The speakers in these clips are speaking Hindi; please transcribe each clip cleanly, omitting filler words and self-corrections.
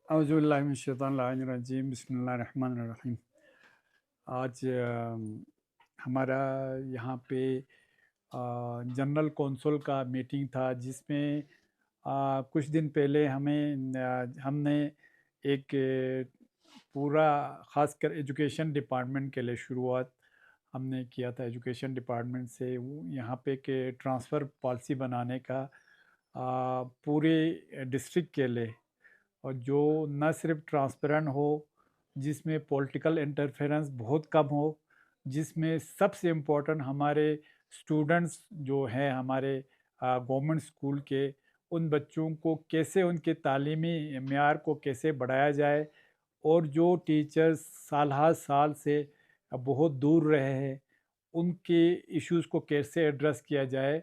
औज़ुबिल्लाहिमिनश्शैतानिर्रजीम बिस्मिल्लाहिर्रहमानिर्रहीम। आज हमारा यहाँ पे जनरल कौंसिल का मीटिंग था, जिसमें कुछ दिन पहले हमने एक पूरा ख़ासकर एजुकेशन डिपार्टमेंट के लिए शुरुआत हमने किया था। एजुकेशन डिपार्टमेंट से यहाँ पे के ट्रांसफ़र पॉलिसी बनाने का पूरे डिस्ट्रिक्ट के लिए, और जो न सिर्फ ट्रांसपेरेंट हो, जिसमें पॉलिटिकल इंटरफेरेंस बहुत कम हो, जिसमें सबसे इम्पोर्टेंट हमारे स्टूडेंट्स जो हैं, हमारे गवर्नमेंट स्कूल के, उन बच्चों को कैसे उनके तालीमी मेयार को कैसे बढ़ाया जाए, और जो टीचर्स साल हर साल से बहुत दूर रहे हैं, उनके इश्यूज़ को कैसे एड्रेस किया जाए।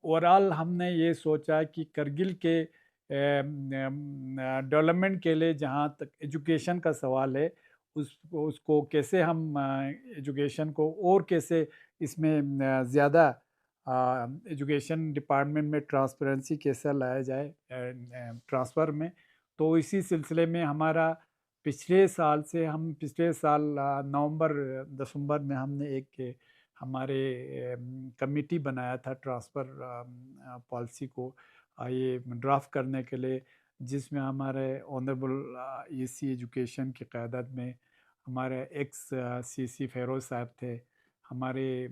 ओवरऑल हमने ये सोचा कि करगिल के डेवलपमेंट के लिए, जहाँ तक एजुकेशन का सवाल है, उसको कैसे हम एजुकेशन को और कैसे इसमें ज़्यादा एजुकेशन डिपार्टमेंट में ट्रांसपेरेंसी कैसे लाया जाए ट्रांसफ़र में। तो इसी सिलसिले में हमारा पिछले साल नवंबर दिसंबर में हमने एक हमारे कमिटी बनाया था ट्रांसफ़र पॉलिसी को ये ड्राफ्ट करने के लिए, जिसमें हमारे ऑनरेबल ईसी एजुकेशन की क़यादत में हमारे एक्स सीसी फेरोज़ साहब थे, हमारे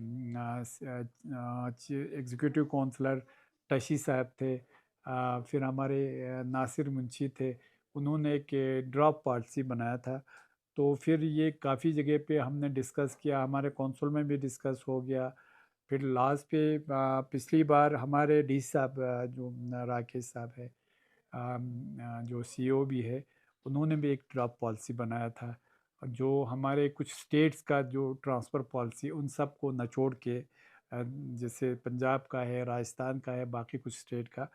एग्जीक्यूटिव काउंसलर टशी साहब थे, फिर हमारे नासिर मुंशी थे। उन्होंने एक ड्राफ्ट पॉलिसी बनाया था। तो फिर ये काफ़ी जगह पे हमने डिस्कस किया, हमारे कौंसिल में भी डिस्कस हो गया। फिर लास्ट पे पिछली बार हमारे डी साहब जो राकेश साहब है, जो सीईओ भी है, उन्होंने भी एक ड्राफ्ट पॉलिसी बनाया था। और जो हमारे कुछ स्टेट्स का जो ट्रांसफ़र पॉलिसी, उन सब को निचोड़ के जैसे पंजाब का है, राजस्थान का है, बाकी कुछ स्टेट का,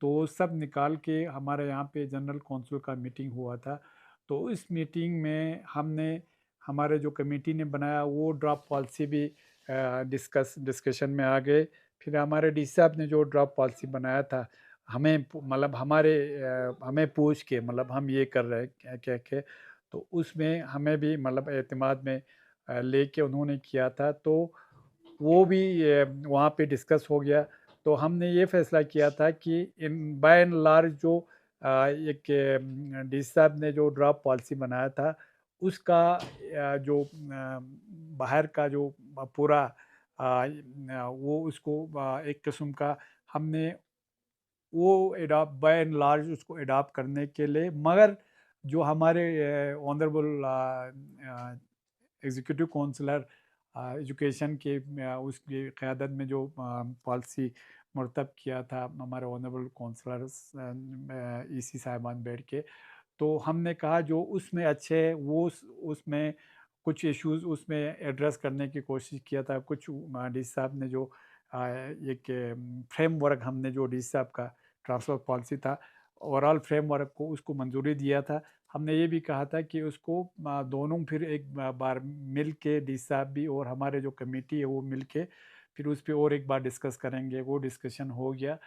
तो वो सब निकाल के हमारे यहाँ पे जनरल कौंसिल का मीटिंग हुआ था। तो इस मीटिंग में हमारे जो कमेटी ने बनाया, वो ड्राफ्ट पॉलिसी भी डिस्कशन में आ गए। फिर हमारे डी साहब ने जो ड्राफ्ट पॉलिसी बनाया था, हमें पूछ के, मतलब हम ये कर रहे हैं क्या क्या क्या, तो उसमें हमें भी मतलब एतमाद में लेके उन्होंने किया था। तो वो भी वहाँ पे डिस्कस हो गया। तो हमने ये फैसला किया था कि इन बाय एंड लार्ज जो एक डी साहब ने जो ड्राफ्ट पॉलिसी बनाया था, उसका जो बाहर का जो पूरा वो उसको एक किस्म का हमने वो एडॉप्ट बाय एंड लार्ज उसको एडॉप्ट करने के लिए, मगर जो हमारे ऑनरेबल एग्जीक्यूटिव काउंसलर एजुकेशन के उसकी क़यादत में जो पॉलिसी मरतब किया था हमारे ऑनरेबल काउंसलर ईसी साहिबान बैठ के, तो हमने कहा जो उसमें अच्छे है वो उसमें कुछ इश्यूज उसमें एड्रेस करने की कोशिश किया था। कुछ डी साहब ने जो एक फ्रेमवर्क, हमने जो डी साहब का ट्रांसफ़र पॉलिसी था, ओवरऑल फ्रेमवर्क को उसको मंजूरी दिया था। हमने ये भी कहा था कि उसको दोनों फिर एक बार मिल के, डी साहब भी और हमारे जो कमेटी है वो मिल के फिर उस पर और एक बार डिस्कस करेंगे। वो डिस्कशन हो गया।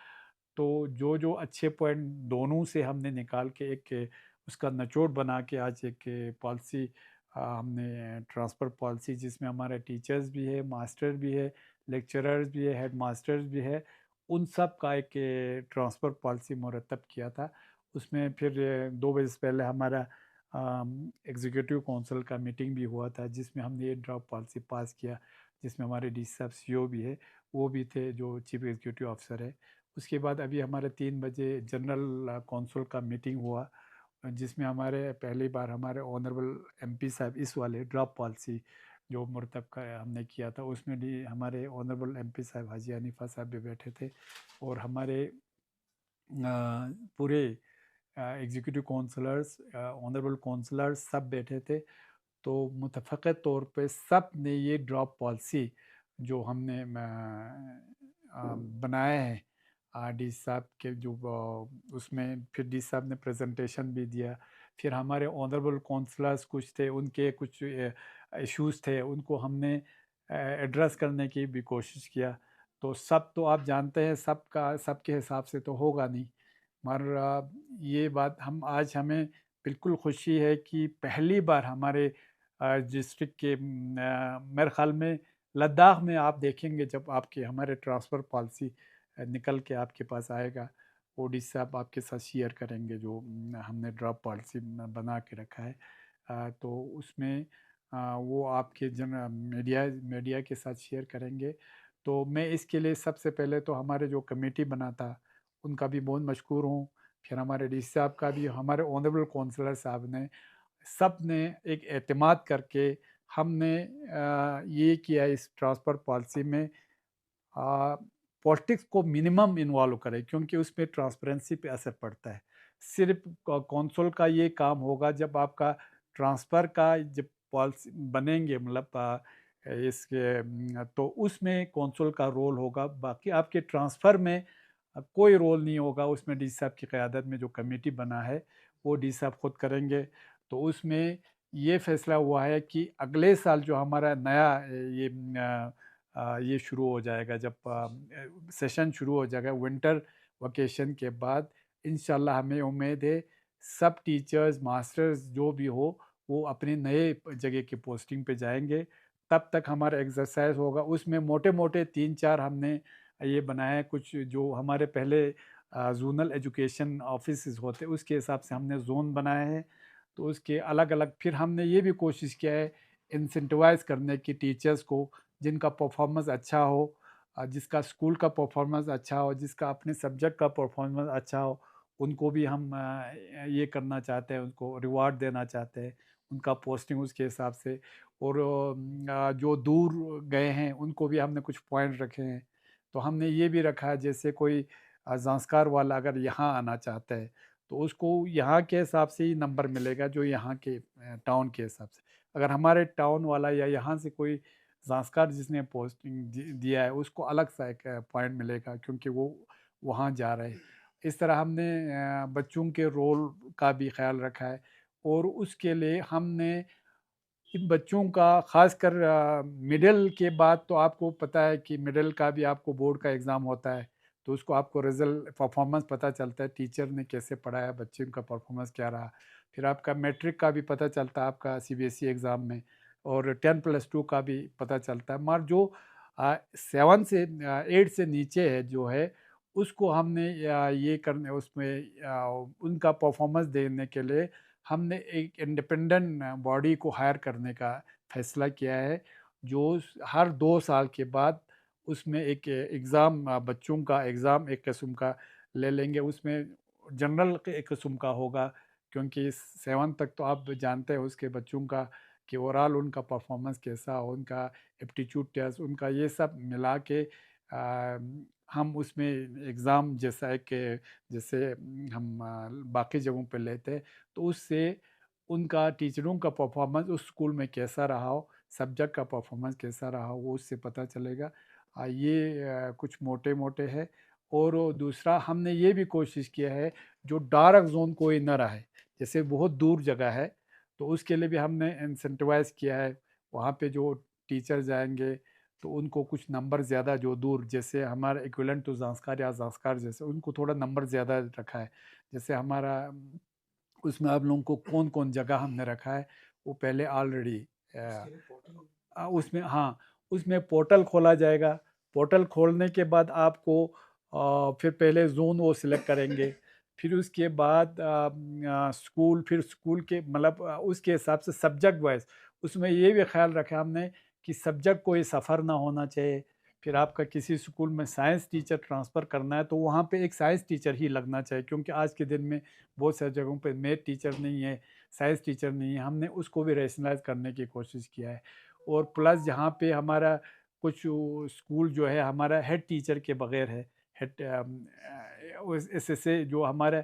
तो जो जो अच्छे पॉइंट दोनों से हमने निकाल के एक उसका निचोड़ बना के आज एक पॉलिसी हमने ट्रांसफ़र पॉलिसी, जिसमें हमारे टीचर्स भी है, मास्टर भी है, लेक्चरर्स भी है, हेड मास्टर्स भी है, उन सब का एक ट्रांसफ़र पॉलिसी मुरतब किया था। उसमें फिर 2 बजे से पहले हमारा एग्जीक्यूटिव काउंसिल का मीटिंग भी हुआ था, जिसमें हमने ये ड्राफ्ट पॉलिसी पास किया, जिसमें हमारे डी साहब सीईओ भी है, वो भी थे, जो चीफ एग्जीक्यूटिव ऑफिसर है। उसके बाद अभी हमारे 3 बजे जनरल कौंसिल का मीटिंग हुआ, जिसमें हमारे पहली बार हमारे ऑनरेबल एमपी साहब इस वाले ड्राफ्ट पॉलिसी जो मुरतब का हमने किया था, उसमें भी हमारे ऑनरेबल एमपी साहब हाजी हनीफा साहब भी बैठे थे, और हमारे पूरे एग्जीक्यूटिव काउंसलर्स, ऑनरेबल काउंसलर्स सब बैठे थे। तो मुतफ़क़े तौर पे सब ने ये ड्राफ्ट पॉलिसी जो हमने बनाए हैं, डी साहब के जो उसमें फिर डी साहब ने प्रेजेंटेशन भी दिया। फिर हमारे ऑनरेबल काउंसलर्स कुछ थे, उनके कुछ इश्यूज़ थे, उनको हमने एड्रेस करने की भी कोशिश किया। तो सब तो आप जानते हैं, सबका सबके हिसाब से तो होगा नहीं, मगर ये बात हमें बिल्कुल खुशी है कि पहली बार हमारे डिस्ट्रिक्ट के मेरे ख्याल में लद्दाख में आप देखेंगे जब आपके हमारे ट्रांसफ़र पॉलिसी निकल के आपके पास आएगा, ओडी साहब आपके साथ शेयर करेंगे जो हमने ड्रॉप पॉलिसी बना के रखा है। तो उसमें वो आपके जन मीडिया मीडिया के साथ शेयर करेंगे। तो मैं इसके लिए सबसे पहले तो हमारे जो कमेटी बना था उनका भी बहुत मशहूर हूँ। फिर हमारे डी साहब का भी, हमारे ऑनरेबल काउंसलर साहब ने, सब ने एक एतमाद करके हमने ये किया इस ट्रांसफ़र पॉलिसी में पॉलिटिक्स को मिनिमम इन्वॉल्व करें, क्योंकि उसमें ट्रांसपेरेंसी पे असर पड़ता है। सिर्फ कौंसल का ये काम होगा जब आपका ट्रांसफ़र का जब पॉलिसी बनेंगे, मतलब इसके तो उसमें कौंसल का रोल होगा। बाकी आपके ट्रांसफ़र में कोई रोल नहीं होगा। उसमें डी साहब की क़यादत में जो कमेटी बना है वो डी साहब खुद करेंगे। तो उसमें ये फैसला हुआ है कि अगले साल जो हमारा नया ये शुरू हो जाएगा, जब सेशन शुरू हो जाएगा विंटर वकेशन के बाद, इंशाल्लाह हमें उम्मीद है सब टीचर्स मास्टर्स जो भी हो वो अपने नए जगह की पोस्टिंग पे जाएंगे। तब तक हमारा एक्सरसाइज होगा। उसमें मोटे मोटे 3-4 हमने ये बनाया है, कुछ जो हमारे पहले जोनल एजुकेशन ऑफिस होते उसके हिसाब से हमने जोन बनाए हैं। तो उसके अलग अलग फिर हमने ये भी कोशिश किया है इंसेंटिवाइज करने की टीचर्स को, जिनका परफॉर्मेंस अच्छा हो, जिसका स्कूल का परफॉर्मेंस अच्छा हो, जिसका अपने सब्जेक्ट का परफॉर्मेंस अच्छा हो, उनको भी हम ये करना चाहते हैं, उनको रिवार्ड देना चाहते हैं, उनका पोस्टिंग उसके हिसाब से। और जो दूर गए हैं उनको भी हमने कुछ पॉइंट रखे हैं। तो हमने ये भी रखा है जैसे कोई ज़ांस्कार वाला अगर यहाँ आना चाहता है तो उसको यहाँ के हिसाब से ही नंबर मिलेगा, जो यहाँ के टाउन के हिसाब से। अगर हमारे टाउन वाला या यहाँ से कोई ज़ांस्कार जिसने पोस्टिंग दिया है उसको अलग सा एक पॉइंट मिलेगा, क्योंकि वो वहाँ जा रहे हैं। इस तरह हमने बच्चों के रोल का भी ख्याल रखा है। और उसके लिए हमने इन बच्चों का खासकर मिडिल के बाद तो आपको पता है कि मिडिल का भी आपको बोर्ड का एग्ज़ाम होता है। तो उसको आपको रिजल्ट परफॉर्मेंस पता चलता है, टीचर ने कैसे पढ़ाया, बच्चे का परफॉर्मेंस क्या रहा। फिर आपका मैट्रिक का भी पता चलता है आपका सीबीएसई एग्ज़ाम में। और 10+2 का भी पता चलता है। मगर जो 7 से 8 से नीचे है जो है उसको हमने ये करने उसमें उनका परफॉर्मेंस देने के लिए हमने एक इंडिपेंडेंट बॉडी को हायर करने का फैसला किया है, जो हर 2 साल के बाद उसमें एक एग्ज़ाम, बच्चों का एग्ज़ाम एक किस्म का ले लेंगे। उसमें जनरल एक किस्म का होगा, क्योंकि 7 तक तो आप जानते हैं उसके बच्चों का कि ओवरऑल उनका परफॉर्मेंस कैसा हो, उनका एप्टीट्यूड टेस्ट, उनका ये सब मिला के हम उसमें एग्ज़ाम जैसा एक जैसे हम बाकी जगहों पे लेते हैं, तो उससे उनका टीचरों का परफॉर्मेंस उस स्कूल में कैसा रहा हो, सब्जेक्ट का परफॉर्मेंस कैसा रहा हो, वो उससे पता चलेगा। ये कुछ मोटे मोटे है। और दूसरा हमने ये भी कोशिश किया है जो डार्क जोन कोई न रहे, जैसे बहुत दूर जगह है तो उसके लिए भी हमने इंसेंटिवाइज किया है। वहाँ पे जो टीचर जाएंगे तो उनको कुछ नंबर ज़्यादा, जो दूर जैसे हमारा इक्विवेलेंट टू ज़ांस्कार या ज़ांस्कार जैसे, उनको थोड़ा नंबर ज़्यादा रखा है। जैसे हमारा उसमें आप लोगों को कौन कौन जगह हमने रखा है वो पहले ऑलरेडी उसमें, हाँ, उसमें पोर्टल खोला जाएगा। पोर्टल खोलने के बाद आपको फिर पहले जोन वो सिलेक्ट करेंगे। फिर उसके बाद स्कूल, फिर स्कूल के मतलब उसके हिसाब से सब्जेक्ट वाइज उसमें ये भी ख्याल रखा हमने कि सब्जेक्ट कोई सफ़र ना होना चाहिए। फिर आपका किसी स्कूल में साइंस टीचर ट्रांसफ़र करना है तो वहाँ पे एक साइंस टीचर ही लगना चाहिए, क्योंकि आज के दिन में बहुत सारी जगहों पे मैथ टीचर नहीं है, साइंस टीचर नहीं है। हमने उसको भी रैशनलाइज करने की कोशिश किया है। और प्लस जहाँ पे हमारा कुछ स्कूल जो है हमारा हेड टीचर के बगैर है, हेड ऐसे जो हमारे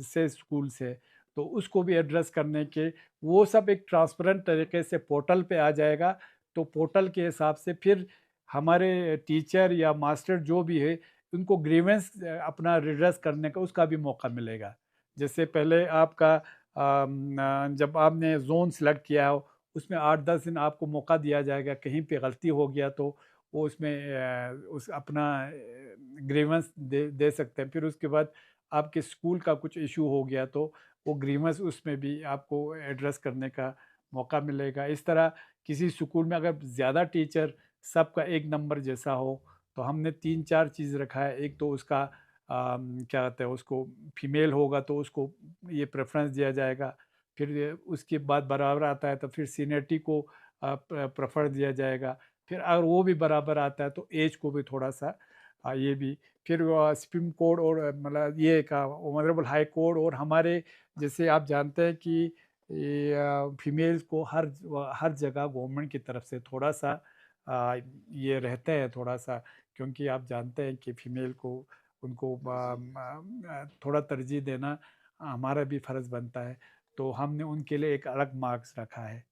से स्कूल्स है, तो उसको भी एड्रेस करने के, वो सब एक ट्रांसपेरेंट तरीके से पोर्टल पे आ जाएगा। तो पोर्टल के हिसाब से फिर हमारे टीचर या मास्टर जो भी है उनको ग्रीवेंस अपना रिड्रेस करने का उसका भी मौका मिलेगा। जैसे पहले आपका जब आपने जोन सेलेक्ट किया हो उसमें 8-10 दिन आपको मौका दिया जाएगा, कहीं पे गलती हो गया तो वो उसमें उस अपना ग्रीवेंस दे सकते हैं। फिर उसके बाद आपके स्कूल का कुछ इशू हो गया तो वो ग्रीवेंस उसमें भी आपको एड्रेस करने का मौका मिलेगा। इस तरह किसी स्कूल में अगर ज़्यादा टीचर सबका एक नंबर जैसा हो तो हमने 3-4 चीज़ रखा है। एक तो उसका क्या कहते हैं उसको, फीमेल होगा तो उसको ये प्रेफ़रेंस दिया जाएगा। फिर उसके बाद बराबर आता है तो फिर सीनियरिटी को प्रेफ़र दिया जाएगा। फिर अगर वो भी बराबर आता है तो एज को भी थोड़ा-सा ये भी। फिर सुप्रीम कोर्ट और मतलब ये का ऑनरेबल हाई कोर्ट और हमारे, जैसे आप जानते हैं कि ये फीमेल्स को हर जगह गवर्नमेंट की तरफ से थोड़ा-सा ये रहते हैं थोड़ा-सा, क्योंकि आप जानते हैं कि फीमेल को उनको थोड़ा तरजीह देना हमारा भी फ़र्ज़ बनता है। तो हमने उनके लिए एक अलग मार्क्स रखा है।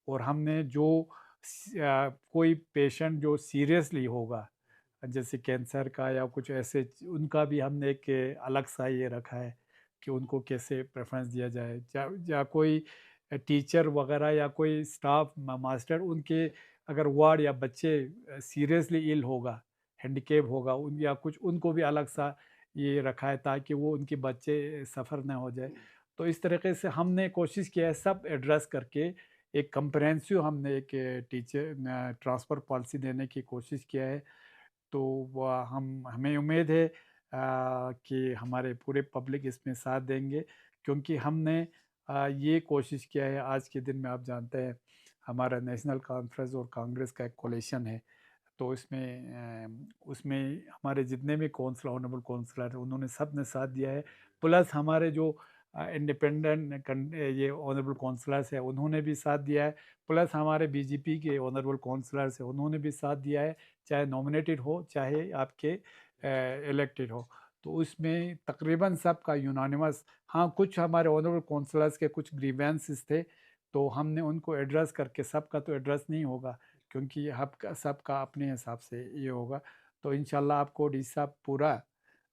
और हमने जो कोई पेशेंट जो सीरियसली होगा, जैसे कैंसर का या कुछ ऐसे उनका भी हमने एक अलग सा ये रखा है कि उनको कैसे प्रेफरेंस दिया जाए। या कोई टीचर वगैरह या कोई स्टाफ मास्टर उनके अगर वार्ड या बच्चे सीरियसली इल होगा, हैंडीकेप होगा उन या कुछ, उनको भी अलग सा ये रखा है ताकि वो उनके बच्चे सफ़र ना हो जाए। तो इस तरीके से हमने कोशिश किया है सब एड्रेस करके एक कंप्रहेंसिव हमने एक टीचर ट्रांसफ़र पॉलिसी देने की कोशिश किया है। तो वह हम हमें उम्मीद है कि हमारे पूरे पब्लिक इसमें साथ देंगे, क्योंकि हमने ये कोशिश किया है। आज के दिन में आप जानते हैं हमारा नेशनल कॉन्फ्रेंस और कांग्रेस का एक कोalition है। तो उसमें हमारे जितने भी कौंसलर ऑनरेबल कौंसलर हैं उन्होंने सब ने साथ दिया है। प्लस हमारे जो इंडिपेंडेंट ये ऑनरेबल कौंसलर्स हैं उन्होंने भी साथ दिया है। प्लस हमारे बीजेपी के ऑनरेबल कौंसलर्स हैं उन्होंने भी साथ दिया है, चाहे नॉमिनेटेड हो चाहे आपके इलेक्टेड हो। तो उसमें तकरीबन सबका यूनानिमस। हाँ, कुछ हमारे ऑनरेबल कौंसलर्स के कुछ ग्रीवेंसेस थे, तो हमने उनको एड्रेस करके, सबका तो एड्रेस नहीं होगा क्योंकि सबका सबका अपने हिसाब से ये होगा। तो इंशाल्लाह आपको डी साहब पूरा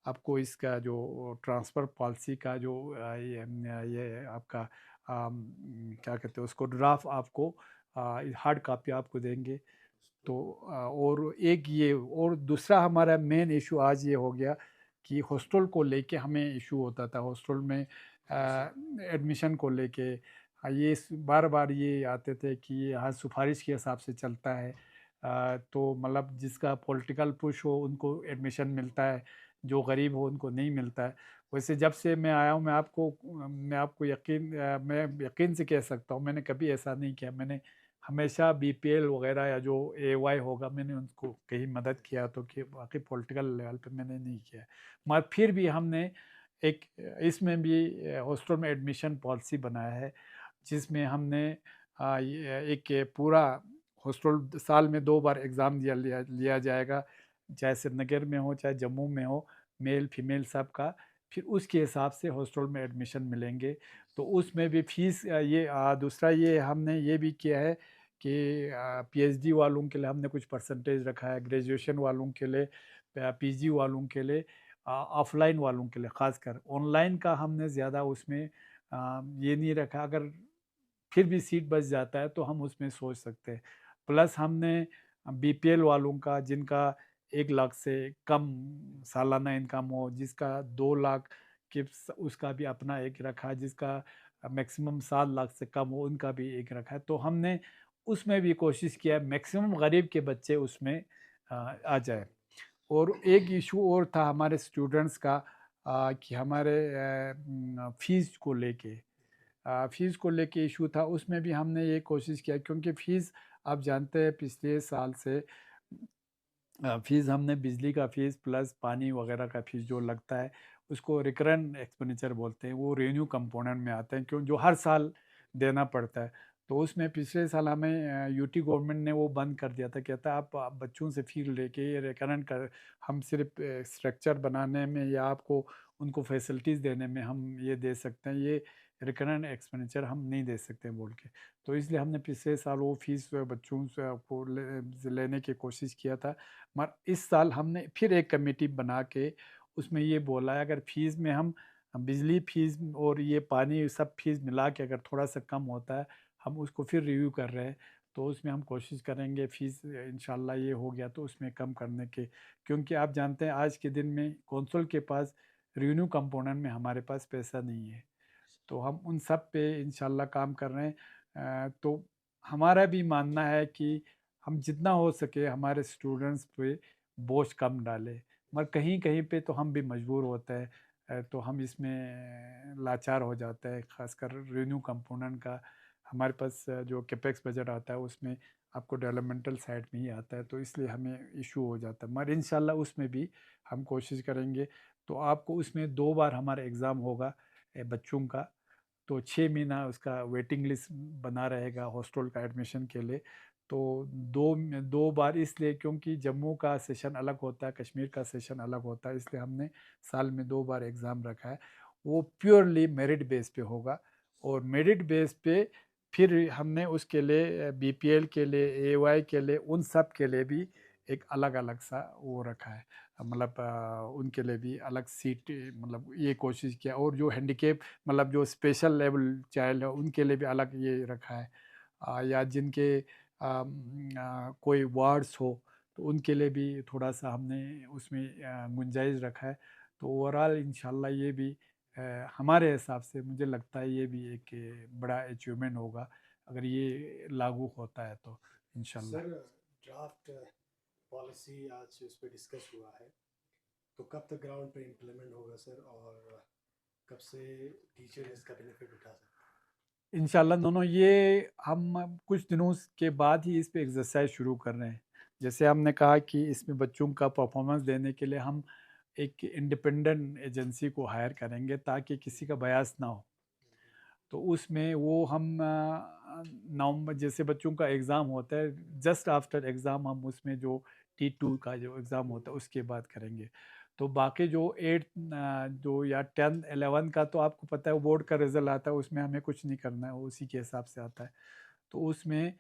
आपको इसका जो ट्रांसफ़र पॉलिसी का जो ये आपका क्या कहते हैं उसको ड्राफ्ट आपको हार्ड कॉपी आपको देंगे। तो और एक ये और दूसरा हमारा मेन इशू आज ये हो गया कि हॉस्टल को लेके हमें इशू होता था। हॉस्टल में एडमिशन को लेके ये बार बार ये आते थे कि ये यहाँ सिफारिश के हिसाब से चलता है। तो मतलब जिसका पॉलिटिकल पुश हो उनको एडमिशन मिलता है, जो गरीब हो उनको नहीं मिलता है। वैसे जब से मैं आया हूँ मैं आपको मैं यकीन से कह सकता हूँ मैंने कभी ऐसा नहीं किया। मैंने हमेशा बीपीएल वगैरह या जो एवाई होगा मैंने उनको कहीं मदद किया, तो कि बाकी पॉलिटिकल लेवल पे मैंने नहीं किया। मगर फिर भी हमने एक इसमें भी हॉस्टल में एडमिशन पॉलिसी बनाया है, जिसमें हमने एक पूरा हॉस्टल साल में 2 बार एग्ज़ाम लिया जाएगा, चाहे श्रीनगर में हो चाहे जम्मू में हो, मेल फीमेल सब का। फिर उसके हिसाब से हॉस्टल में एडमिशन मिलेंगे। तो उसमें भी फ़ीस ये दूसरा ये हमने ये भी किया है कि पीएचडी वालों के लिए हमने कुछ परसेंटेज रखा है, ग्रेजुएशन वालों के लिए, पीजी वालों के लिए, ऑफ़लाइन वालों के लिए ख़ासकर। ऑनलाइन का हमने ज़्यादा उसमें ये नहीं रखा। अगर फिर भी सीट बच जाता है तो हम उसमें सोच सकते हैं। प्लस हमने बीपीएल वालों का, जिनका 1 लाख से कम सालाना इनकम हो, जिसका 2 लाख के उसका भी अपना एक रखा है, जिसका मैक्सिमम 7 लाख से कम हो उनका भी एक रखा है। तो हमने उसमें भी कोशिश किया है मैक्सिमम गरीब के बच्चे उसमें आ जाए। और एक इशू और था हमारे स्टूडेंट्स का, कि हमारे फीस को लेके, फ़ीस को लेके इशू था। उसमें भी हमने ये कोशिश किया, क्योंकि फ़ीस आप जानते हैं पिछले साल से फ़ीस हमने बिजली का फ़ीस प्लस पानी वगैरह का फ़ीस जो लगता है उसको रिकरेंट एक्सपेंडिचर बोलते हैं, वो रेवेन्यू कंपोनेंट में आता है, क्यों जो हर साल देना पड़ता है। तो उसमें पिछले साल हमें यूटी गवर्नमेंट ने वो बंद कर दिया था, कहता है आप बच्चों से फ़ी लेके ये रिकरेंट कर, हम सिर्फ स्ट्रक्चर बनाने में या आपको उनको फैसिलिटीज़ देने में हम ये दे सकते हैं, ये रिकरेंट एक्सपेंडिचर हम नहीं दे सकते बोल के। तो इसलिए हमने पिछले साल वो फ़ीस बच्चों से को लेने की कोशिश किया था। मगर इस साल हमने फिर एक कमेटी बना के उसमें ये बोला है, अगर फीस में हम बिजली फीस और ये पानी सब फीस मिला के अगर थोड़ा सा कम होता है, हम उसको फिर रिव्यू कर रहे हैं। तो उसमें हम कोशिश करेंगे फीस इंशाल्लाह ये हो गया तो उसमें कम करने के, क्योंकि आप जानते हैं आज के दिन में कौंसल के पास रेवेन्यू कंपोनेंट में हमारे पास पैसा नहीं है। तो हम उन सब पे इंशाल्लाह काम कर रहे हैं। तो हमारा भी मानना है कि हम जितना हो सके हमारे स्टूडेंट्स पे बोझ कम डालें, मगर कहीं कहीं पे तो हम भी मजबूर होते हैं। तो हम इसमें लाचार हो जाते हैं, खासकर रेवेन्यू कंपोनेंट का। हमारे पास जो कैपेक्स बजट आता है उसमें आपको डेवलपमेंटल साइड में ही आता है, तो इसलिए हमें इशू हो जाता है। मगर इंशाल्लाह उसमें भी हम कोशिश करेंगे। तो आपको उसमें 2 बार हमारा एग्ज़ाम होगा बच्चों का। तो 6 महीना उसका वेटिंग लिस्ट बना रहेगा हॉस्टल का एडमिशन के लिए। तो दो दो बार इसलिए क्योंकि जम्मू का सेशन अलग होता है, कश्मीर का सेशन अलग होता है, इसलिए हमने साल में 2 बार एग्ज़ाम रखा है। वो प्योरली मेरिट बेस पे होगा। और मेरिट बेस पे फिर हमने उसके लिए बीपीएल के लिए, एवाई के लिए, उन सब के लिए भी एक अलग अलग सा वो रखा है। मतलब उनके लिए भी अलग सीट, मतलब ये कोशिश किया। और जो हैंडीकेप, मतलब जो स्पेशल लेवल चाइल्ड है उनके लिए भी अलग ये रखा है। या जिनके कोई वार्ड्स हो तो उनके लिए भी थोड़ा सा हमने उसमें गुंजाइश रखा है। तो ओवरऑल इंशाल्लाह ये भी हमारे हिसाब से मुझे लगता है ये भी एक बड़ा अचीवमेंट होगा अगर ये लागू होता है तो इंशाल्लाह। सर, ड्राफ्ट पॉलिसी आज उस पर डिस्कस हुआ है, तो कब तक ग्राउंड पे इम्प्लीमेंट होगा सर, और कब से टीचर इसका बेनिफिट उठा सकते इंशाल्लाह दोनों ये हम कुछ दिनों के बाद ही इस पे एक्सरसाइज शुरू कर रहे हैं। जैसे हमने कहा कि इसमें बच्चों का परफॉर्मेंस देने के लिए हम एक इंडिपेंडेंट एजेंसी को हायर करेंगे ताकि किसी का बयास ना हो। तो उसमें वो हम नवंबर, जैसे बच्चों का एग्ज़ाम होता है जस्ट आफ्टर एग्ज़ाम, हम उसमें जो T2 का जो एग्ज़ाम होता है उसके बाद करेंगे। तो बाकी जो 8 जो या 10 11 का तो आपको पता है वो बोर्ड का रिजल्ट आता है, उसमें हमें कुछ नहीं करना है, वो उसी के हिसाब से आता है। तो उसमें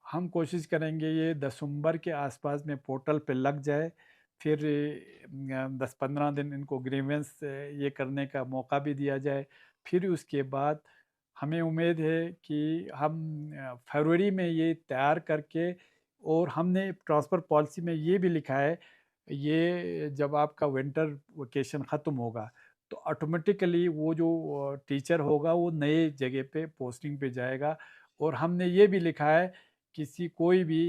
हम कोशिश करेंगे ये दिसंबर के आसपास में पोर्टल पे लग जाए। फिर 10-15 दिन इनको ग्रीवेंस ये करने का मौका भी दिया जाए। फिर उसके बाद हमें उम्मीद है कि हम फरवरी में ये तैयार करके, और हमने ट्रांसफ़र पॉलिसी में ये भी लिखा है, ये जब आपका विंटर वेकेशन ख़त्म होगा तो ऑटोमेटिकली वो जो टीचर होगा वो नए जगह पे पोस्टिंग पे जाएगा। और हमने ये भी लिखा है किसी कोई भी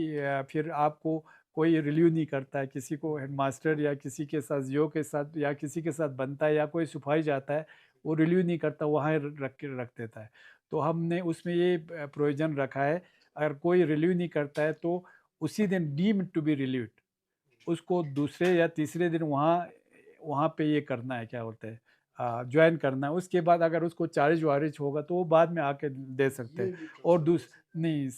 फिर आपको कोई रिलीव नहीं करता है, किसी को हेडमास्टर या किसी के साथ जियो के साथ या किसी के साथ बनता है या कोई सिपाही जाता है, वो रिलीव नहीं करता, वहाँ रख के रख देता है। तो हमने उसमें ये प्रोविजन रखा है, अगर कोई रिलीव नहीं करता है तो उसी दिन डीम टू बी रिलीव्ड, उसको दूसरे या तीसरे दिन वहाँ वहाँ पे ये करना है, क्या बोलते हैं, ज्वाइन करना है। उसके बाद अगर उसको चार्ज वार्ज होगा तो वो बाद में आके दे हैं? सकते ये हैं। भी और ट्रांसफर कर सकते नहीं,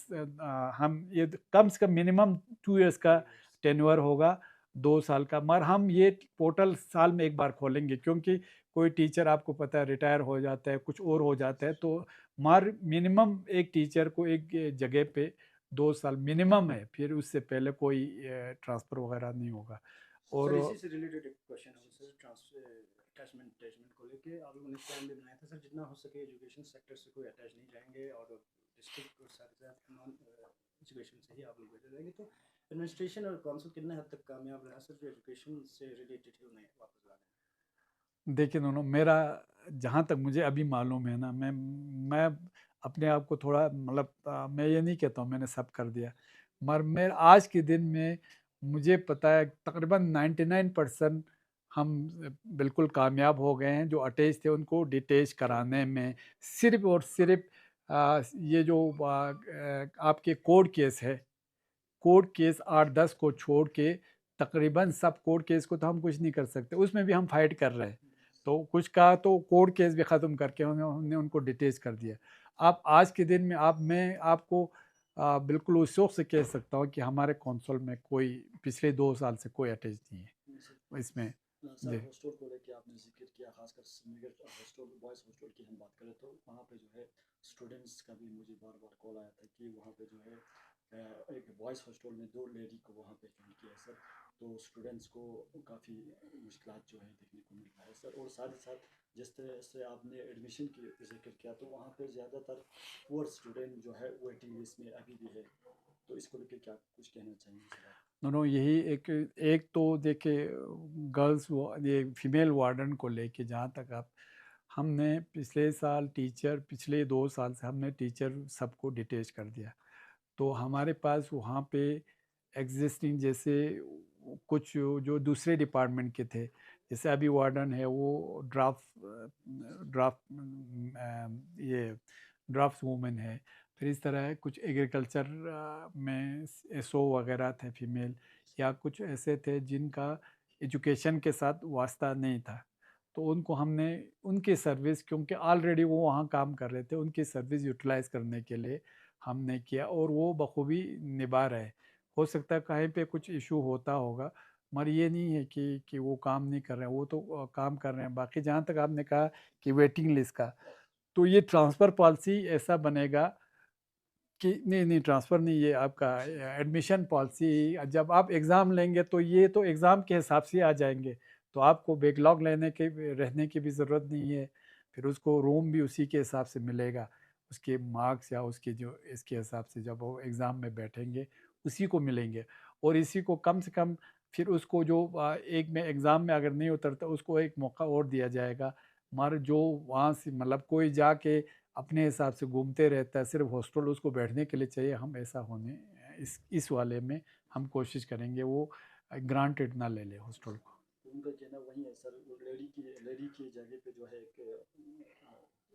हम ये कम से कम मिनिमम 2 इयर्स का 2 years? टेन्योर होगा, 2 साल का। मगर हम ये पोर्टल साल में एक बार खोलेंगे क्योंकि कोई टीचर आपको पता है रिटायर हो जाता है, कुछ और हो जाता है। तो मार मिनिमम एक टीचर को एक जगह पे 2 साल मिनिमम है, फिर उससे पहले कोई ट्रांसफ़र वगैरह नहीं होगा। और सर, इसी से रिलेटेड एक क्वेश्चन है सर, ट्रांसफर अटैचमेंट अटैचमेंट को लेके आप लोगों ने प्लान भी बनाया था सर, जितना हो सके एजुकेशन सेक्टर से कोई अटैच नहीं रहेंगे और डिस्ट्रिक्ट और साथ नॉन एजुकेशन से ही आप लोग बैठे रहेंगे, तो एडमिनिस्ट्रेशन और काउंसिल कितने हद तक कामयाब रहा सर, जो एजुकेशन से रिलेटेड ही उन्हें वापस लाने देखिए दोनों, मेरा जहाँ तक मुझे अभी मालूम है ना, मैं अपने आप को थोड़ा, मतलब मैं ये नहीं कहता हूँ मैंने सब कर दिया, मगर मैं आज के दिन में मुझे पता है तकरीबन 99% हम बिल्कुल कामयाब हो गए हैं। जो अटैच थे उनको डिटैच कराने में सिर्फ और सिर्फ ये जो आपके कोर्ट केस है, कोर्ट केस 8-10 को छोड़ के तकरीबन सब कोर्ट केस को तो हम कुछ नहीं कर सकते, उसमें भी हम फाइट कर रहे हैं। तो कुछ का तो कोर्ट केस भी ख़त्म करके हमने उनको डिटेच कर दिया। आप आज के दिन में मैं आपको बिल्कुल उस शौक से कह सकता हूँ कि हमारे कौंसल में कोई पिछले 2 साल से कोई अटैच नहीं हैं है इसमें। सर, जी। हॉस्टल को लेके आपने जिक्र किया, खासकर श्रीनगर हॉस्टल, बॉयज़ हॉस्टल की हम बात करें तो वहाँ पे जो है स्टूडेंट्स का भी मुझे बार बार कॉल आया था कि वहाँ पे जो है एक बॉयज़ हॉस्टल में 2 लेडी को वहाँ पे ज्वाइन किया है सर, तो स्टूडेंट्स को काफ़ी मुश्किलात जो है देखने को मिल रहा है सर। और साथ ही साथ जिस तरह से आपने एडमिशन की जिक्र किया, तो वहाँ पे ज़्यादातर पुअर स्टूडेंट जो है वेटिंग लिस्ट में अभी भी है, तो इसको लेके क्या कुछ कहना चाहेंगे सर आप? दोनों यही एक एक तो देखिए गर्ल्स वो ये फीमेल वार्डन को लेके जहाँ तक आप हमने पिछले साल टीचर पिछले 2 साल से हमने टीचर सबको डिटेच कर दिया। तो हमारे पास वहाँ पे एग्जिस्टिंग जैसे कुछ जो दूसरे डिपार्टमेंट के थे, जैसे अभी वार्डन है वो ड्राफ्ट ये ड्राफ्ट वूमेन है। फिर इस तरह है कुछ एग्रीकल्चर में एसओ वगैरह थे फीमेल, या कुछ ऐसे थे जिनका एजुकेशन के साथ वास्ता नहीं था। तो उनको हमने उनकी सर्विस, क्योंकि ऑलरेडी वो वहाँ काम कर रहे थे, उनकी सर्विस यूटिलाइज करने के लिए हमने किया और वो बखूबी निभा रहे। हो सकता है कहीं पे कुछ इशू होता होगा, मगर ये नहीं है कि वो काम नहीं कर रहे हैं, वो तो काम कर रहे हैं। बाकी जहाँ तक आपने कहा कि वेटिंग लिस्ट का, तो ये ट्रांसफ़र पॉलिसी ऐसा बनेगा कि नहीं, नहीं ट्रांसफ़र नहीं, ये आपका एडमिशन पॉलिसी जब आप एग्ज़ाम लेंगे तो ये तो एग्ज़ाम के हिसाब से आ जाएँगे, तो आपको बैकलॉग लेने के रहने की भी ज़रूरत नहीं है। फिर उसको रूम भी उसी के हिसाब से मिलेगा, उसके मार्क्स या उसके जो इसके हिसाब से जब वो एग्ज़ाम में बैठेंगे, उसी को मिलेंगे। और इसी को कम से कम फिर उसको जो एक में एग्ज़ाम में अगर नहीं उतरता उसको एक मौका और दिया जाएगा। मगर जो वहाँ से मतलब कोई जाके अपने हिसाब से घूमते रहता है, सिर्फ हॉस्टल उसको बैठने के लिए चाहिए, हम ऐसा होने इस वाले में हम कोशिश करेंगे वो ग्रांटेड ना ले ले हॉस्टल को। तो उनका कहना वही है सर, वो लेडी की जगह पे जो है एक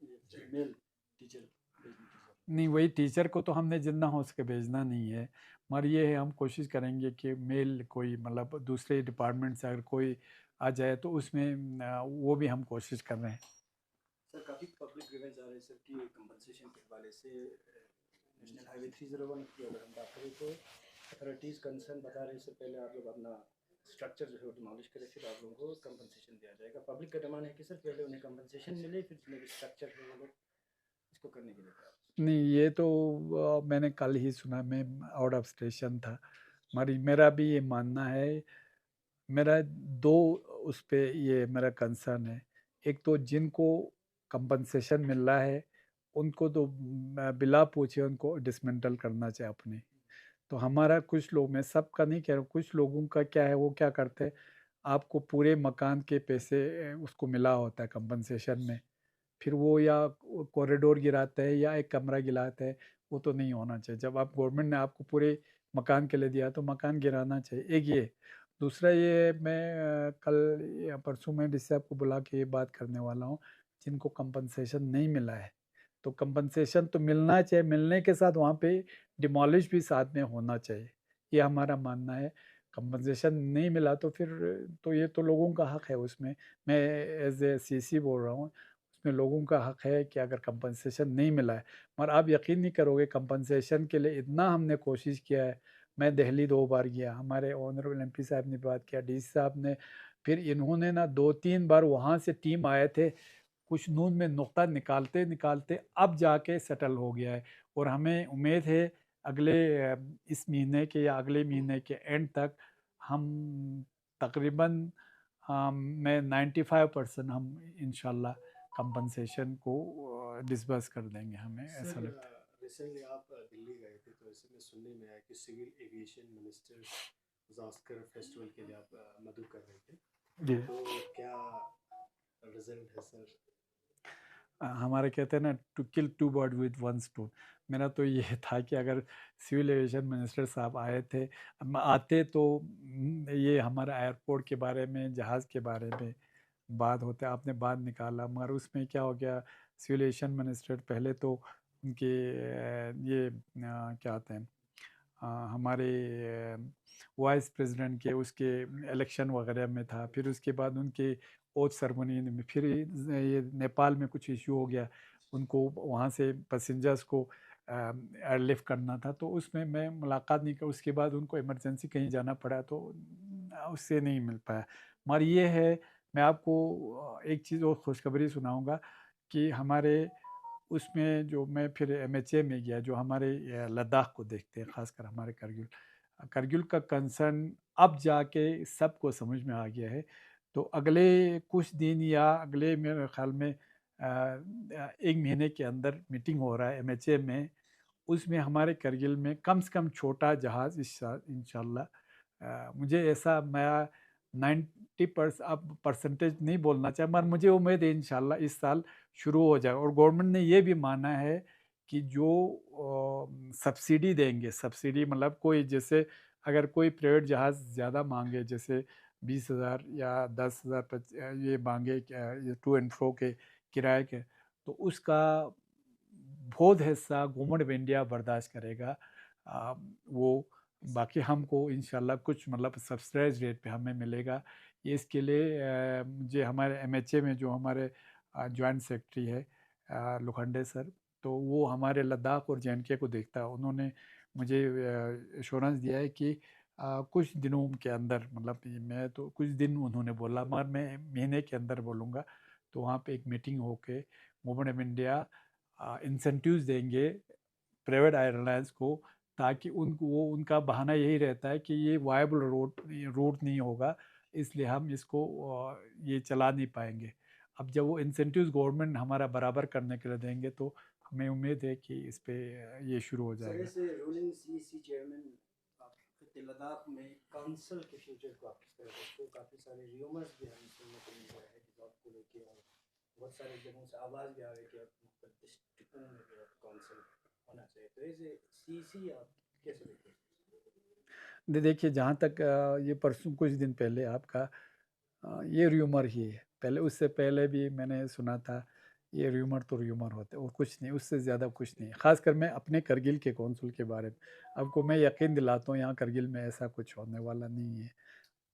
ये फीमेल टीचर भेजने की जरूरत है नहीं, सर। वही टीचर को तो हमने जितना हो सके भेजना नहीं है, मगर ये है हम कोशिश करेंगे कि मेल कोई मतलब दूसरे डिपार्टमेंट से अगर कोई आ जाए तो उसमें वो भी हम कोशिश कर रहे हैं। सर काफ़ी पब्लिक रिवेंज आ रहे हैं सर कि कंपनसेशन के हवाले से नेशनल हाईवे 301 की अगर हम बात करें तो अथॉरिटीज़ कंसर्न बता रहे हैं सर, पहले आप लोग अपना स्ट्रक्चर जो है वो डिमोलिश करें, फिर आप लोगों को कंपनसेशन दिया जाएगा। पब्लिक का डिमांड है कि सर पहले उन्हें कंपनसेशन मिले, फिर जितने भी स्ट्रक्चर है वो लोग इसको करने के लिए तैयार हैं। नहीं, ये तो मैंने कल ही सुना, मैं आउट ऑफ स्टेशन था, मगर मेरा भी ये मानना है। मेरा दो उस पे ये मेरा कंसर्न है। एक तो जिनको कंपनसेशन मिल रहा है उनको तो बिला पूछे उनको डिसमेंटल करना चाहिए अपने। तो हमारा कुछ लोग, मैं सबका नहीं कह रहा हूँ, कुछ लोगों का क्या है वो क्या करते हैं, आपको पूरे मकान के पैसे उसको मिला होता है कंपनसेशन में, फिर वो या कॉरिडोर गिराते हैं या एक कमरा गिराते हैं। वो तो नहीं होना चाहिए। जब आप गवर्नमेंट ने आपको पूरे मकान के लिए दिया तो मकान गिराना चाहिए, एक ये। दूसरा ये मैं कल या परसों में जिससे आपको बुला के ये बात करने वाला हूँ, जिनको कंपनसेशन नहीं मिला है, तो कंपनसेशन तो मिलना चाहिए, मिलने के साथ वहाँ पे डिमोलिश भी साथ में होना चाहिए, ये हमारा मानना है। कंपनसेशन नहीं मिला तो फिर तो ये तो लोगों का हक है उसमें। मैं एज ए सीसी बोल रहा हूँ, उसमें लोगों का हक है कि अगर कंपनसेशन नहीं मिला है। मगर आप यकीन नहीं करोगे, कंपनसेशन के लिए इतना हमने कोशिश किया है। मैं दिल्ली 2 बार गया, हमारे ऑनरेबल एमपी साहब ने बात किया, डीसी साहब ने, फिर इन्होंने ना 2-3 बार वहाँ से टीम आए थे, कुछ नून में नुक्ता निकालते निकालते अब जाके सेटल हो गया है। और हमें उम्मीद है अगले इस महीने के या अगले महीने के एंड तक हम तकरीबन मैं 95% हम इंशाल्लाह कंपनसेशन को डिसबर्स कर देंगे, हमें ऐसा सर लगता रिसेंटली आप दिल्ली गए थे तो ऐसे में सुनने में आया कि civil aviation minister Zanskar festival के लिए आप मधु कर रहे थे, है जी। तो क्या रिजल्ट है सर? हमारे कहते हैं ना, to kill two bird with one stone. मेरा तो ये था कि अगर सिविल एविएशन मिनिस्टर साहब आए थे, आते तो ये हमारा एयरपोर्ट के बारे में, जहाज़ के बारे में बात होते, आपने बात निकाला, मगर उसमें क्या हो गया, सिविल एविएशन मिनिस्टर पहले तो उनके ये क्या होते हैं हमारे वाइस प्रेसिडेंट के उसके इलेक्शन वगैरह में था, फिर उसके बाद उनके ओथ सेरेमनी में, फिर ये नेपाल में कुछ इशू हो गया, उनको वहाँ से पैसेंजर्स को एयरलिफ्ट करना था, तो उसमें मैं मुलाकात नहीं कर, उसके बाद उनको इमरजेंसी कहीं जाना पड़ा तो उससे नहीं मिल पाया। मगर ये है, मैं आपको एक चीज़ और खुशखबरी सुनाऊंगा कि हमारे उसमें जो मैं फिर एमएचए में गया, जो हमारे लद्दाख को देखते हैं, ख़ासकर हमारे करगिल करगिल का कंसर्न अब जाके सबको समझ में आ गया है। तो अगले कुछ दिन या अगले मेरे ख़्याल में 1 महीने के अंदर मीटिंग हो रहा है एमएचए में, उसमें हमारे करगिल में कम से कम छोटा जहाज़ इस साल इंशाल्लाह मुझे ऐसा मैं 90% अब परसेंटेज नहीं बोलना चाहे, मगर मुझे उम्मीद है इंशाल्लाह इस साल शुरू हो जाएगा। और गवर्नमेंट ने ये भी माना है कि जो सब्सिडी देंगे, सब्सिडी मतलब कोई जैसे अगर कोई प्राइवेट जहाज़ ज़्यादा मांगे, जैसे 20,000 या 10,000 ये मांगे ये टू एंड फ्रो के किराए के, तो उसका बहुत हिस्सा गवर्नमेंट ऑफ इंडिया बर्दाश्त करेगा। वो बाकी हमको इंशाल्लाह कुछ मतलब सब्सिडाइज रेट पे हमें मिलेगा। ये इसके लिए मुझे हमारे एमएचए में जो हमारे जॉइंट सेक्रेटरी है लोखंडे सर, तो वो हमारे लद्दाख और जेएंडके को देखता है। उन्होंने मुझे एश्योरेंस दिया है कि कुछ दिनों के अंदर, मतलब मैं तो कुछ दिन उन्होंने बोला, मगर मैं महीने के अंदर बोलूँगा। तो वहाँ पे एक मीटिंग होके गवर्नमेंट ऑफ इंडिया इंसेंटिव्स देंगे प्राइवेट एयरलाइंस को, ताकि उनको वो उनका बहाना यही रहता है कि ये वायबल रूट नहीं होगा, इसलिए हम इसको ये चला नहीं पाएंगे। अब जब वो इंसेंटिव्स गवर्नमेंट हमारा बराबर करने के लिए देंगे, तो हमें उम्मीद है कि इस पे ये शुरू हो सर जाएगा। ऐसे रूलिंग सीईसी चेयरमैन आप खत्ते लद्दाख में काउंसिल के फ्यूचर को आप किस तरह देखते हो? काफ़ी सारे र्यूमर्स भी हमें सुनने को मिल रहे हैं जॉब को लेके, और बहुत सारे जगहों से आवाज़ भी आ रही है कि अब मुख्तलिफ डिस्ट्रिक्टों में जो है काउंसिल होना चाहिए। तो ऐसे सीईसी आप कैसे देखते हैं? देखिए, जहाँ तक ये परसों कुछ दिन पहले आपका ये र्यूमर ही है। पहले, उससे पहले भी मैंने सुना था, ये र्यूमर तो र्यूमर होते हैं और कुछ नहीं, उससे ज़्यादा कुछ नहीं। ख़ासकर मैं अपने करगिल के कौंसुल के बारे में आपको मैं यकीन दिलाता हूँ, यहाँ करगिल में ऐसा कुछ होने वाला नहीं है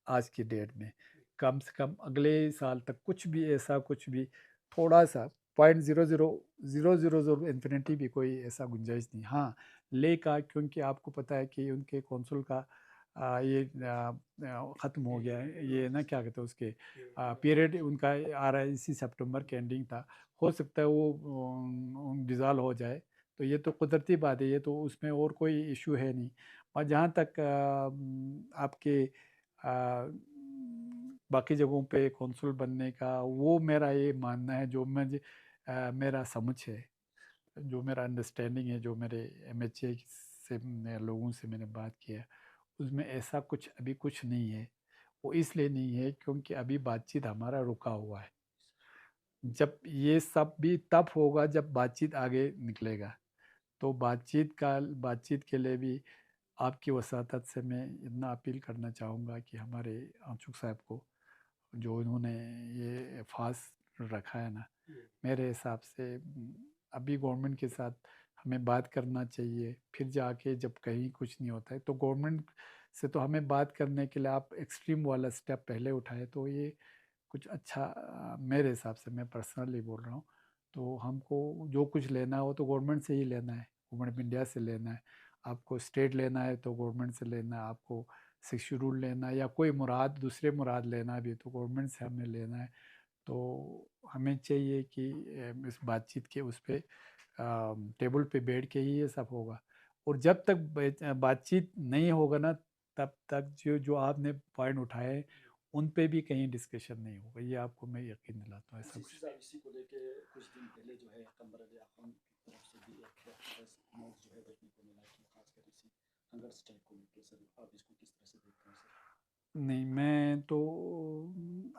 आज की डेट में। कम से कम अगले साल तक कुछ भी ऐसा, कुछ भी थोड़ा-सा 0.0000 इन्फिनिटी भी कोई ऐसा गुंजाइश नहीं। हाँ, ले का, क्योंकि आपको पता है कि उनके कौंसुल का ये ख़त्म हो गया है। ये ना क्या कहते हैं उसके पीरियड उनका आ रहा है, इसी सितंबर के एंडिंग था। हो सकता है वो डिसॉल्व हो जाए, तो ये तो कुदरती बात है, ये तो उसमें और कोई इश्यू है नहीं। और जहाँ तक आपके बाकी जगहों पे कौंसुल बनने का, वो मेरा ये मानना है, जो मुझे मेरा समझ है, जो मेरा अंडरस्टैंडिंग है, जो मेरे एमएचए से लोगों से मैंने बात किया, उसमें ऐसा कुछ अभी कुछ नहीं है। वो इसलिए नहीं है क्योंकि अभी बातचीत हमारा रुका हुआ है। जब ये सब भी तब होगा जब बातचीत आगे निकलेगा। तो बातचीत के लिए भी आपकी वसातत से मैं इतना अपील करना चाहूँगा कि हमारे आंचुक साहब को, जो इन्होंने ये फास्ट रखा है ना, मेरे हिसाब से अभी गवर्नमेंट के साथ हमें बात करना चाहिए। फिर जाके जब कहीं कुछ नहीं होता है, तो गवर्नमेंट से तो हमें बात करने के लिए आप एक्सट्रीम वाला स्टेप पहले उठाए, तो ये कुछ अच्छा मेरे हिसाब से, मैं पर्सनली बोल रहा हूँ। तो हमको जो कुछ लेना हो तो गवर्नमेंट से ही लेना है, गवर्नमेंट ऑफ इंडिया से लेना है। आपको स्टेट लेना है तो गवर्नमेंट से लेना है, आपको 6 शेड्यूल लेना है या कोई मुराद, दूसरे मुराद लेना भी तो गवर्नमेंट से हमें लेना है। तो हमें चाहिए कि इस बातचीत के उस पे टेबल पे बैठ के ही ये सब होगा। और जब तक बातचीत नहीं होगा ना, तब तक जो जो आपने पॉइंट उठाए, उन पे भी कहीं डिस्कशन नहीं होगा। ये आपको मैं यकीन दिलाता हूँ, ऐसा सीसी कुछ साहब, इसी को लेके कुछ दिन पहले जो है कमर अली खान की तरफ से भी एक प्रेस नोट जो है देखने को मिला कि खासकर इसी हंगर स्ट्राइक को लेके। सर आप इसको किस तरह से देखते हैं सर? नहीं। मैं तो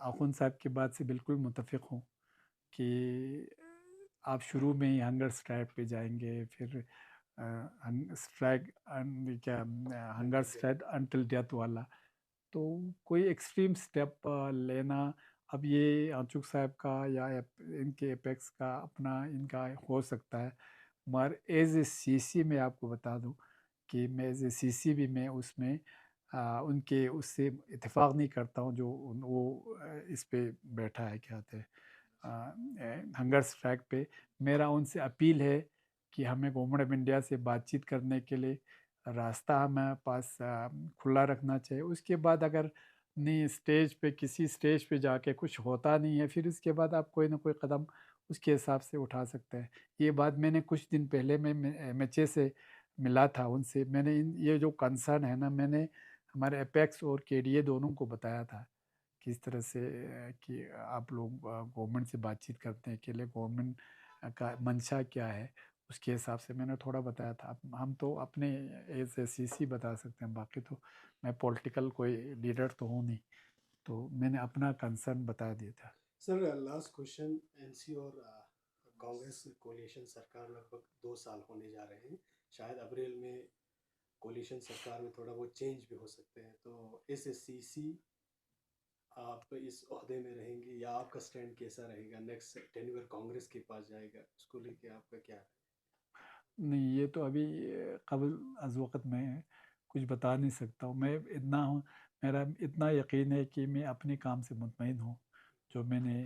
आखुन साहब की बात से बिल्कुल मुतफिक हूँ कि आप शुरू में ही हंगर स्ट्राइक पे जाएंगे, फिर स्ट्राइक क्या हंगर स्ट्राइक अनटिल डेथ वाला, तो कोई एक्सट्रीम स्टेप लेना। अब ये आंचुक साहब का या इनके एपेक्स का अपना इनका हो सकता है, मगर एज ए सीसी मैं आपको बता दूं कि मैं एज ए सीसी भी मैं उसमें उनके उससे इत्तेफाक नहीं करता हूँ, जो वो इस पे बैठा है, क्या कहते हैं हंगर स्ट्राइक पे। मेरा उनसे अपील है कि हमें गवर्नमेंट ऑफ इंडिया से बातचीत करने के लिए रास्ता हमारे पास खुला रखना चाहिए। उसके बाद अगर नहीं, स्टेज पे, किसी स्टेज पे जाके कुछ होता नहीं है, फिर उसके बाद आप कोई ना कोई कदम उसके हिसाब से उठा सकते हैं। ये बात मैंने कुछ दिन पहले मैं एमएचए से मिला था, उनसे मैंने ये जो कंसर्न है ना, मैंने हमारे एपेक्स और केडीए दोनों को बताया था, किस तरह से कि आप लोग गवर्नमेंट से बातचीत करने के लिए गवर्नमेंट का मंशा क्या है। उसके हिसाब से मैंने थोड़ा बताया था। हम तो अपने एज ए सीसी बता सकते हैं, बाकी तो मैं पॉलिटिकल कोई लीडर तो हूँ नहीं, तो मैंने अपना कंसर्न बता दिया था। सर लास्ट क्वेश्चन, एनसी और कांग्रेस कोलिशन सरकार लगभग 2 साल होने जा रहे हैं, शायद अप्रैल में कोलिशन सरकार में थोड़ा बहुत चेंज भी हो सकते हैं, तो एस सीसी आप इस ओहदे में रहेंगे या आपका स्टैंड कैसा रहेगा? नेक्स्ट टेन्योर कांग्रेस के पास जाएगा, उसको लेके आपका क्या है? नहीं, ये तो अभी कबल अज़ वक़्त मैं कुछ बता नहीं सकता हूँ। मैं इतना हूँ, मेरा इतना यकीन है कि मैं अपने काम से मुतमईन हूँ, जो मैंने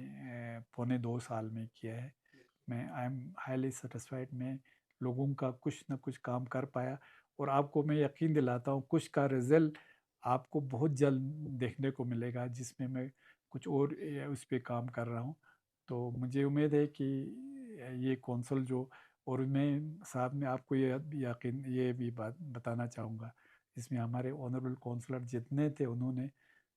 पौने 2 साल में किया है। मैं आई एम हाईली सैटिस्फाइड। मैं लोगों का कुछ ना कुछ काम कर पाया, और आपको मैं यकीन दिलाता हूँ कुछ का रिज़ल्ट आपको बहुत जल्द देखने को मिलेगा, जिसमें मैं कुछ और उस पे काम कर रहा हूँ। तो मुझे उम्मीद है कि ये कौंसल जो, और मैं साथ में आपको ये भी बात बताना चाहूँगा, इसमें हमारे ऑनरेबल काउंसलर जितने थे उन्होंने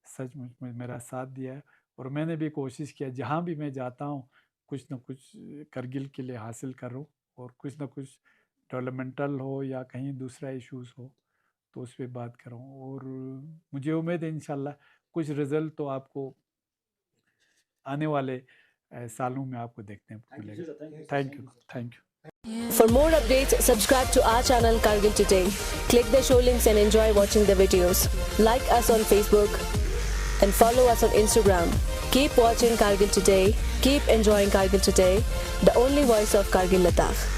सचमुच में मेरा साथ दिया है, और मैंने भी कोशिश किया जहाँ भी मैं जाता हूँ कुछ न कुछ करगिल के लिए हासिल करूँ, और कुछ न कुछ डेवलपमेंटल हो या कहीं दूसरा इश्यूज़ हो तो उस पे बात करूँ, और मुझे उम्मीद है इंशाल्लाह कुछ रिज़ल्ट तो आपको आने वाले सालों में आपको देखने को थैंक यू मिलेगा। Sir, thank you, thank you. For more updates, subscribe to our channel Kargil Today. Click the show links and enjoy watching the videos. Like us on Facebook and follow us on Instagram. Keep watching Kargil Today. Keep enjoying Kargil Today, the only voice of Kargil Ladakh.